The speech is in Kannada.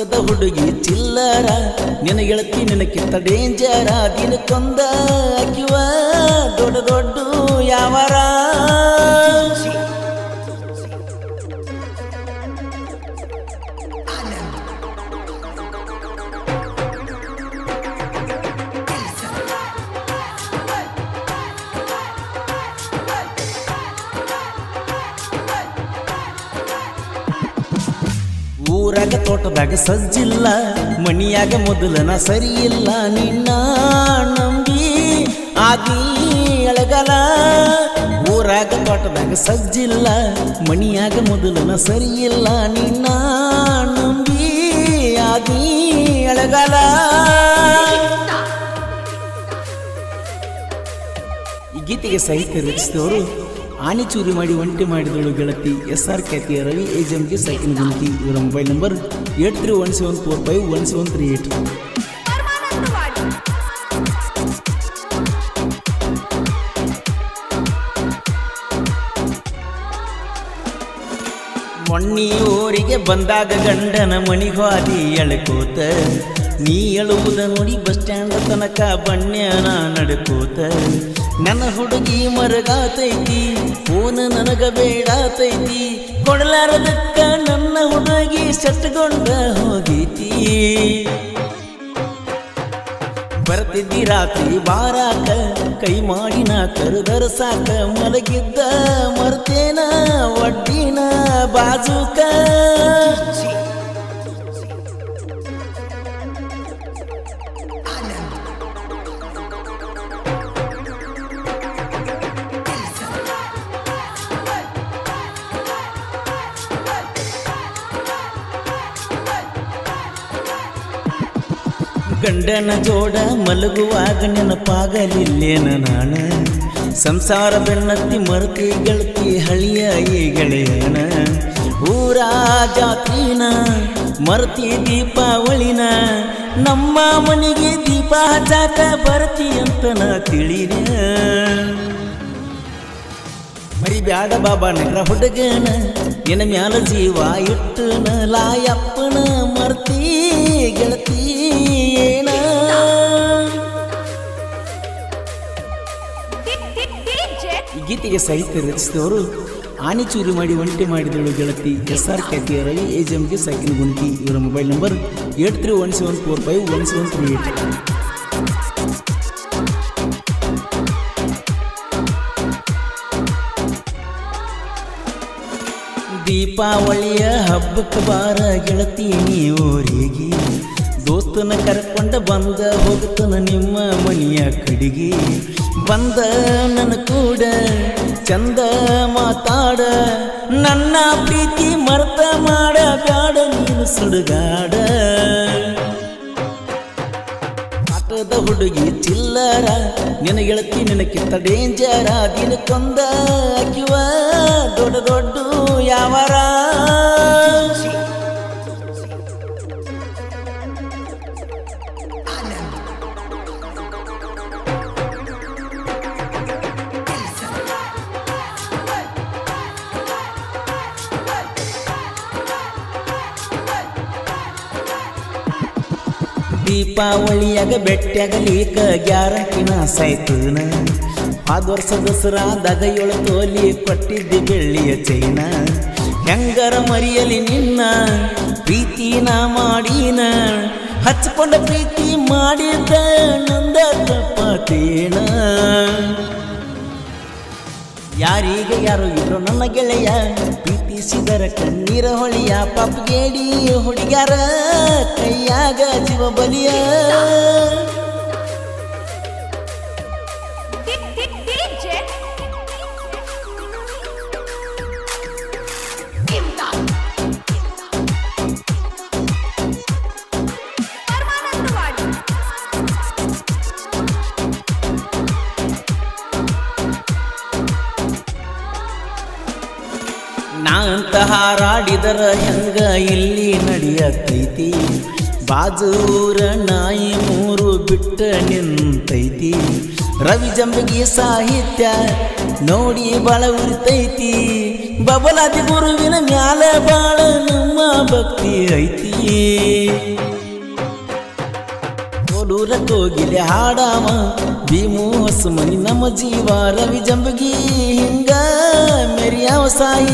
ಆಟದ ಹುಡುಗಿ ಚಿಲ್ಲರ ನಿನ ಗೆಳತಿ ನಿನಕ್ಕಿಂತ ಡೇಂಜರ ದಿನಕ್ಕೊಂದ ಅಕ್ಕಿವ ದೊಡ್ಡ ದೊಡ್ಡ ಯಾವರ ಊರಾಗ ತೋಟದಾಗ ಸಜ್ಜಿಲ್ಲ ಮನಿಯಾಗ ಮೊದಲನ ಸರಿಯಿಲ್ಲ ನಿನ್ನ ನಂಬಿ ಆಗಿ ಅಳಗಲ ಊರಾಗ ತೋಟದಾಗ ಸಜ್ಜಿಲ್ಲ ಮನಿಯಾಗ ಮೊದಲನ ಸರಿಯಿಲ್ಲ ನಿನ್ನ ನಂಬಿ ಆಗಿ ಅಳಗಲ ಈ ಗೀತೆಗೆ ಸಾಹಿತ್ಯ ರಚಿಸಿದವರು ಆನೆ ಚೂರಿ ಮಾಡಿ ಒಂಟಿ ಮಾಡಿದಳು ಗೆಳತಿ SR ಖ್ಯಾತಿಯ ರವಿ ಏಜೆಂಟ್ಗೆ ಸೈಕಿನ ಗುಂತಿ ಇವರ ಮೊಬೈಲ್ ನಂಬರ್ 8317451738. ಮೊನ್ನಿ ಊರಿಗೆ ಬಂದಾಗ ಗಂಡನ ಮಣಿಗಾದಿ ಎಳಕೋತ ನೀ ಎಳುವುದ ನೋಡಿ ಬಸ್ ಸ್ಟ್ಯಾಂಡ್ ತನಕ ಬಣ್ಯನ ನಡ್ಕೋತ ನನ್ನ ಹುಡುಗಿ ಮರಗಾತೈತಿ ಫೋನ್ ನನಗ ಬೇಡಾತೈತಿ ಕೊಡಲಾರದಕ್ಕ ನನ್ನ ಹುಡುಗಿ ಸೆಟ್ಕೊಂಡ ಹೋಗೈತಿ ಬರ್ತಿದ್ದಿ ರಾತ್ರಿ ಬಾರಾಕ ಕೈ ಮಾಡಿನ ಕರೆದರ ಸಾಕ ಮಲಗಿದ್ದ ಮರ್ತೇನ ಒಡ್ಡಿನ ಬಾಜುಕ ಗಂಡನ ಜೋಡ ಮಲಗುವಾಗ ನೆನಪಾಗಲಿಲ್ಲೇನ ನಾನು ಸಂಸಾರ ಬೆನ್ನತ್ತಿ ಮರ್ತಿ ಗೆಳತಿ ಹಳಿಯ ಈ ಗೆಳೆಯನ ಊರ ಜಾತ್ರಿನ ಮರ್ತಿ ದೀಪಾವಳಿನ ನಮ್ಮ ಮನೆಗೆ ದೀಪ ಹಚ್ಚಾಕ ಬರ್ತಿ ಅಂತ ನಾ ತಿಳಿದ ಮರಿಬ್ಯಾಡ ಬಾಬಾ ನಗರ ಹುಡುಗನ ನಿನ್ನ ಮ್ಯಾಲ ಜೀವ ಇಟ್ಟನ ಲಾಯಪ್ಪನ ಮರ್ತಿ ಗೆಳತಿ ಏನ ಈ ಗೀತೆಗೆ ಸಾಹಿತ್ಯ ರಚಿಸಿದವರು ಆನೆ ಚೂರಿ ಮಾಡಿ ಒಂಟಿ ಮಾಡಿದಳು ಗೆಳತಿ SR ಖ್ಯಾತಿಯ ರವಿ ಏಜೆಂಟ್ಗೆ ಸೈಕಿನ ಗುಂತಿ ಇವರ ಮೊಬೈಲ್ ನಂಬರ್ 8317451738. ದೀಪಾವಳಿಯ ಹಬ್ಬಕ್ಕೆ ಬಾರ ಗೆಳತಿ ನೀವರಿಗೆ ದೋಸ್ತನ ಕರ್ಕೊಂಡ ಬಂದ ಹೋಗ್ತನ ನಿಮ್ಮ ಮನೆಯ ಕಡೆಗೆ ಬಂದ ನನ್ನ ಕೂಡ ಚಂದ ಮಾತಾಡ ನನ್ನ ಪ್ರೀತಿ ಮರ್ತ ಮಾಡ ಬ್ಯಾಡ ನೀನು ಸುಡುಗಾಡ ಆಟದ ಹುಡುಗಿ ಚಿಲ್ಲರ ನಿನ ಗೆಳತಿ ನಿನಕ್ಕಿಂತ ಡೇಂಜರ ದಿನಕ್ಕೊಂದ ಅಕ್ಕಿವ ದೊಡ್ಡ ದೊಡ್ಡ ಯಾವರ ದೀಪಾವಳಿಯಾಗ ಬೆಟ್ಟಾಗಲಿಕ ಗ್ಯಾರಂಟಿನ ಸಾಯ್ತನ ಆದ ವರ್ಷ ದಸರಾದಾಗ 7 ತೋಲಿ ಕೊಟ್ಟಿದ್ದಿ ಬೆಳ್ಳಿಯ ಚೈನ ಹೆಂಗರ ಮರಿಯಲಿ ನಿನ್ನ ಪ್ರೀತಿನ ಮಾಡಿನ ಹಚ್ಕೊಂಡ ಪ್ರೀತಿ ಮಾಡಿದ ನಂದ ತಪ್ಪತೇನ ಯಾರಿಗೆ ಯಾರು ಇದ್ರು ನನ್ನ ಗೆಳೆಯ ಪ್ರೀತಿಸಿದರ ಕಣ್ಣೀರ ಹೊಳಿಯ ಪಾಪಗೇಡಿ ಹುಡುಗ್ಯಾರ ಕೈಯಾಗ ಜೀವ ಬಲಿಯ ನಾಂತ ಹಾರಾಡಿದರ ಹೆಂಗ ಇಲ್ಲಿ ನಡೆಯತೈತಿ ಬಾಜೂರ ನಾಯಿ ಮೂರು ಬಿಟ್ಟ ನಿಂತೈತಿ ರವಿ ಜಂಬಗಿ ಸಾಹಿತ್ಯ ನೋಡಿ ಬಾಳ ಉರಿತೈತಿ ಬಬಲಾದಿ ಗುರುವಿನ ಮ್ಯಾಲ ಬಾಳ ನಮ್ಮ ಭಕ್ತಿ ಐತಿ ಕೋಲೂರ ಕೋಗಿಲೆ ಹಾಡಾವ ಭೀಮು ಹೊಸ ಮನಿ ನಮ್ಮ ಜೀವ ರವಿ ಜಂಬಗಿ ಹಿಂಗ ಮೆರಿಯಾವ ಸಾಯಿ